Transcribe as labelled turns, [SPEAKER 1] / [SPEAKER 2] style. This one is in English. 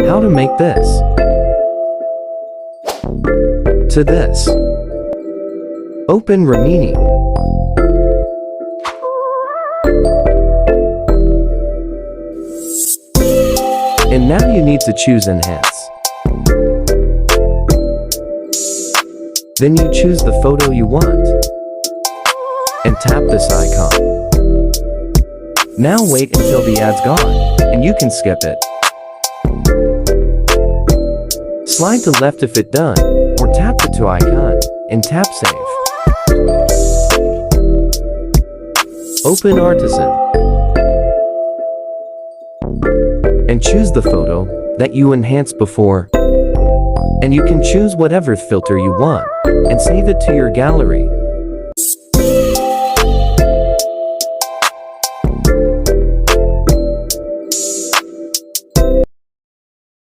[SPEAKER 1] How to make this to this. Open Remini. And now you need to choose Enhance. Then you choose the photo you want and tap this icon. Now wait until the ad's gone, and you can skip it. Slide to left if it done, or tap the 2 icon, and tap Save. Open Artisan. And choose the photo that you enhanced before. And you can choose whatever filter you want, and save it to your gallery.